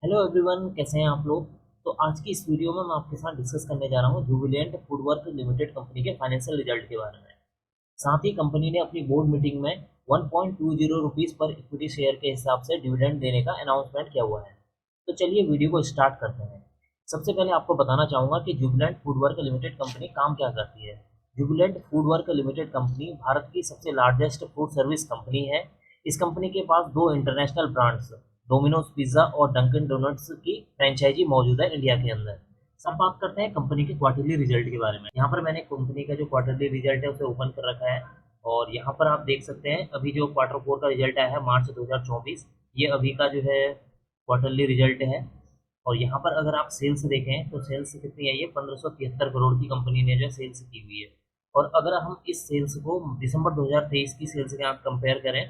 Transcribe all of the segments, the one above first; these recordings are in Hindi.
हेलो एवरीवन, कैसे हैं आप लोग। तो आज की इस वीडियो में मैं आपके साथ डिस्कस करने जा रहा हूँ जुबिलेंट फूडवर्क लिमिटेड कंपनी के फाइनेंशियल रिजल्ट के बारे में। साथ ही कंपनी ने अपनी बोर्ड मीटिंग में 1.20 रुपीस पर इक्विटी शेयर के हिसाब से डिविडेंड देने का अनाउंसमेंट किया हुआ है। तो चलिए वीडियो को स्टार्ट करते हैं। सबसे पहले आपको बताना चाहूँगा कि जुबिलेंट फूडवर्क लिमिटेड कंपनी काम क्या करती है। Jubilant foodwork limited company Bharat की सबसे लार्जेस्ट फूड सर्विस कंपनी है। इस कंपनी के पास दो इंटरनेशनल ब्रांड्स डोमिनोज पिज्ज़ा और डंकिन डोनट्स की फ्रेंचाइजी मौजूद है इंडिया के अंदर। सब बात करते हैं कंपनी के क्वार्टरली रिजल्ट के बारे में। यहाँ पर मैंने कंपनी का जो क्वार्टरली रिजल्ट है उसे ओपन कर रखा है और यहाँ पर आप देख सकते हैं अभी जो क्वार्टर फोर का रिजल्ट आया है मार्च 2024, ये अभी का जो है क्वार्टरली रिजल्ट है। और यहाँ पर अगर आप सेल्स देखें तो सेल्स कितनी आई है, 1573 करोड़ की कंपनी ने जो सेल्स की हुई है। और अगर हम इस सेल्स को दिसंबर 2023 की सेल्स के साथ कंपेयर करें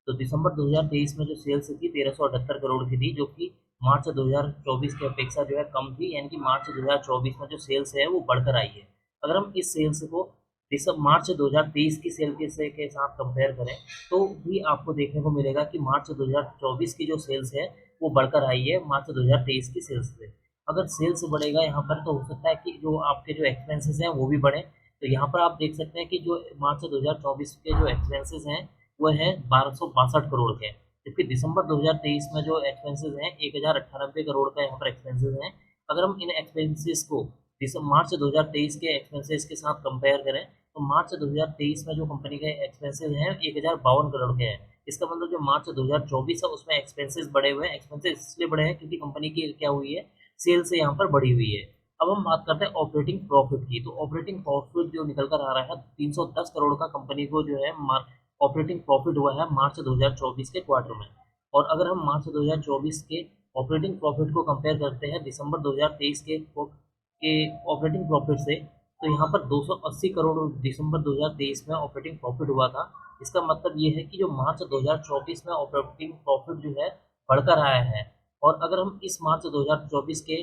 तो दिसंबर 2023 में जो सेल्स थी 1378 करोड़ की थी, जो कि मार्च 2024 की अपेक्षा जो है कम थी, यानी कि मार्च 2024 में जो सेल्स है वो बढ़कर आई है। अगर हम इस सेल्स को दिसंबर मार्च 2023 की सेल के साथ कंपेयर करें तो भी आपको देखने को मिलेगा कि मार्च 2024 की जो सेल्स है वो बढ़कर आई है मार्च 2023 की सेल्स से। अगर सेल्स बढ़ेगा यहाँ पर तो हो सकता है कि जो आपके जो एक्सपेंसेस हैं वो भी बढ़े। तो यहाँ पर आप देख सकते हैं कि जो मार्च 2024 के जो एक्सपेंसेस हैं वो है 1262 करोड़ के, जबकि दिसंबर 2023 में जो एक्सपेंसेस हैं 1098 करोड़ का यहाँ पर एक्सपेंसेस हैं। अगर हम इन एक्सपेंसेस को मार्च 2023 के एक्सपेंसेस के साथ कंपेयर करें तो मार्च 2023 में जो कंपनी के एक्सपेंसेस हैं 1052 करोड़ के हैं। इसका मतलब जो मार्च 2024 है उसमें एक्सपेंसेस बढ़े हुए हैं। एक्सपेंसेस इसलिए बढ़े हैं क्योंकि कंपनी की क्या हुई है, सेल्स से यहाँ पर बढ़ी हुई है। अब हम बात करते हैं ऑपरेटिंग प्रॉफिट की। तो ऑपरेटिंग प्रॉफिट जो निकल कर आ रहा है 310 करोड़ का कंपनी को जो है ऑपरेटिंग प्रॉफिट हुआ है मार्च 2024 के क्वार्टर में। और अगर हम मार्च 2024 के ऑपरेटिंग प्रॉफिट को कंपेयर करते हैं दिसंबर 2023 के ऑपरेटिंग प्रॉफिट से तो यहाँ पर 280 करोड़ दिसंबर 2023 में ऑपरेटिंग प्रॉफिट हुआ था। इसका मतलब ये है कि जो मार्च 2024 में ऑपरेटिंग प्रॉफिट जो है बढ़कर आया है। और अगर हम इस मार्च 2024 के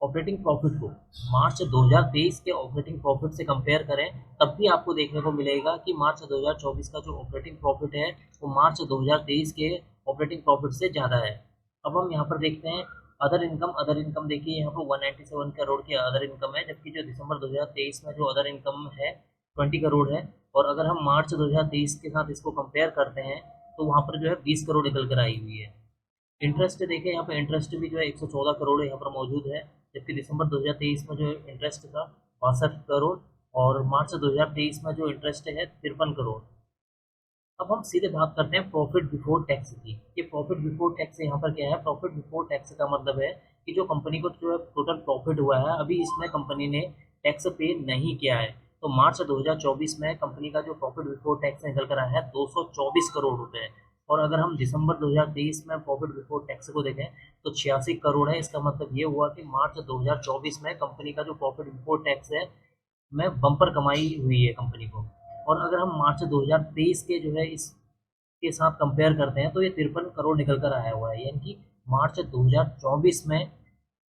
ऑपरेटिंग प्रॉफिट को मार्च 2023 के ऑपरेटिंग प्रॉफिट से कंपेयर करें तब भी आपको देखने को मिलेगा कि मार्च 2024 का जो ऑपरेटिंग प्रॉफिट है वो मार्च 2023 के ऑपरेटिंग प्रॉफिट से ज़्यादा है। अब हम यहाँ पर देखते हैं अदर इनकम देखिए यहाँ पर 197 करोड़ की अदर इनकम है, जबकि जो दिसंबर 2023 में जो अदर इनकम है 20 करोड़ है। और अगर हम मार्च 2023 के साथ इसको कंपेयर करते हैं तो वहाँ पर जो है 20 करोड़ निकल कर आई हुई है। इंटरेस्ट देखें यहाँ पे इंटरेस्ट भी जो है 114 करोड़ यहाँ पर मौजूद है, जबकि दिसंबर 2023 में जो इंटरेस्ट था 62 करोड़। और मार्च 2023 में जो इंटरेस्ट है 53 करोड़। अब हम सीधे बात करते हैं प्रॉफिट बिफोर टैक्स की। ये प्रॉफिट बिफोर टैक्स यहाँ पर क्या है, प्रॉफिट बिफोर टैक्स का मतलब है कि जो कंपनी को जो टोटल प्रॉफिट हुआ है अभी इसमें कंपनी ने टैक्स पे नहीं किया है। तो मार्च 2024 में कंपनी का जो प्रॉफिट बिफोर टैक्स निकल कर आया है 224 करोड़ रुपए। और अगर हम दिसंबर 2023 में प्रॉफिट बिफोर टैक्स को देखें तो 86 करोड़ है। इसका मतलब ये हुआ कि मार्च 2024 में कंपनी का जो प्रॉफिट बिफोर टैक्स है में बम्पर कमाई हुई है कंपनी को। और अगर हम मार्च 2023 के जो है इसके साथ कंपेयर करते हैं तो ये 53 करोड़ निकल कर आया हुआ है, यानी कि मार्च 2024 में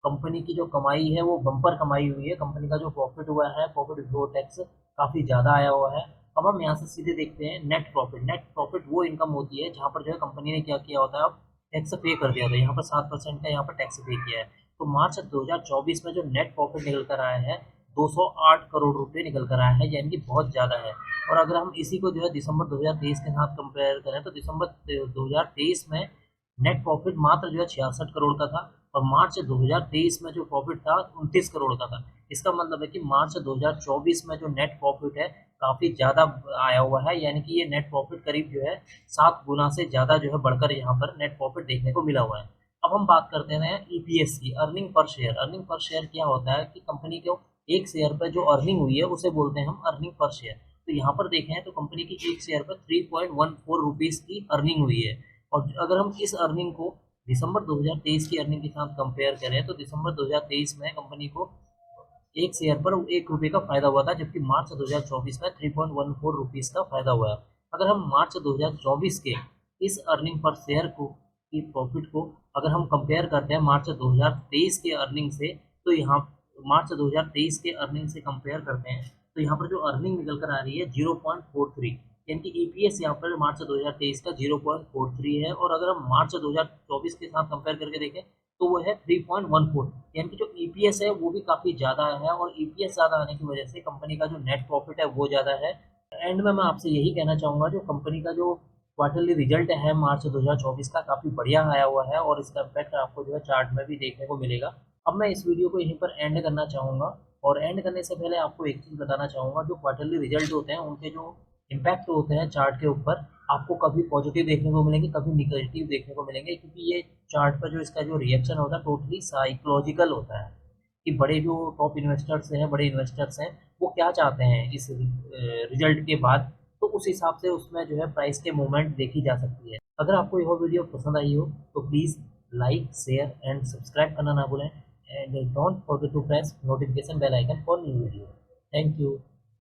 कंपनी की जो कमाई है वो बम्पर कमाई हुई है। कंपनी का जो प्रॉफिट हुआ है प्रॉफिट बिफोर टैक्स काफ़ी ज़्यादा आया हुआ है। अब हम यहाँ से सीधे देखते हैं नेट प्रॉफिट। नेट प्रॉफिट वो इनकम होती है जहाँ पर जो है कंपनी ने क्या किया होता है, अब टैक्स पे कर दिया था। यहाँ पर 7% का यहाँ पर टैक्स पे किया है। तो मार्च 2024 में जो नेट प्रॉफिट निकल कर आया है 208 करोड़ रुपए निकल कर आया है, यानी कि बहुत ज़्यादा है। और अगर हम इसी को जो है दिसंबर 2023 के साथ कंपेयर करें तो दिसंबर 2023 में नेट प्रॉफिट मात्र जो है 66 करोड़ का था। और मार्च 2023 में जो प्रॉफिट था 29 करोड़ का था। इसका मतलब है कि मार्च 2024 में जो नेट प्रॉफिट है काफ़ी ज़्यादा आया हुआ है, यानी कि ये नेट प्रॉफिट करीब जो है 7 गुना से ज़्यादा जो है बढ़कर यहाँ पर नेट प्रॉफिट देखने को मिला हुआ है। अब हम बात करते हैं ईपीएस की, earning per share. Earning per share क्या होता है कि कंपनी को एक शेयर पर जो अर्निंग हुई है उसे बोलते हैं हम अर्निंग पर शेयर। तो यहाँ पर देखें तो कंपनी की एक शेयर पर 3.14 रुपीज़ की अर्निंग हुई है। और अगर हम इस अर्निंग को दिसंबर 2023 की अर्निंग के साथ कंपेयर करें तो दिसंबर 2023 में कंपनी को एक शेयर पर 1 रुपये का फायदा हुआ था, जबकि मार्च 2024 में 3.14 रुपीज़ का फायदा हुआ है। अगर हम मार्च 2024 के इस अर्निंग पर शेयर को की प्रॉफिट को अगर हम कंपेयर करते हैं मार्च 2023 के अर्निंग से तो यहाँ मार्च 2023 के अर्निंग से कंपेयर करते हैं तो यहाँ पर जो अर्निंग निकल कर आ रही है 0.43, यानी कि ईपीएस यहाँ पर मार्च 2023 का 0.43 है। और अगर हम मार्च 2024 के साथ कंपेयर करके देखें तो वो है 3.14, यानी कि जो ईपीएस है वो भी काफ़ी ज़्यादा है, और ईपीएस ज़्यादा आने की वजह से कंपनी का जो नेट प्रॉफिट है वो ज़्यादा है। एंड में मैं आपसे यही कहना चाहूँगा, जो कंपनी का जो क्वार्टरली रिजल्ट है मार्च 2024 का, काफ़ी बढ़िया आया हुआ है, और इसका इम्पैक्ट आपको जो है चार्ट में भी देखने को मिलेगा। अब मैं इस वीडियो को यहीं पर एंड करना चाहूँगा, और एंड करने से पहले आपको एक चीज़ बताना चाहूँगा, जो क्वार्टरली रिजल्ट होते हैं उनके जो इम्पैक्ट होते हैं चार्ट के ऊपर, आपको कभी पॉजिटिव देखने को मिलेंगे, कभी निगेटिव देखने को मिलेंगे, क्योंकि ये चार्ट पर जो इसका जो रिएक्शन होता है टोटली साइकोलॉजिकल होता है, कि बड़े जो टॉप इन्वेस्टर्स हैं, बड़े इन्वेस्टर्स हैं, वो क्या चाहते हैं इस रिजल्ट के बाद, तो उस हिसाब से उसमें जो है प्राइस के मूवमेंट देखी जा सकती है। अगर आपको यह वीडियो पसंद आई हो तो please like, share and subscribe करना ना भूलें, and don't forget to press notification bell icon for new video. Thank you.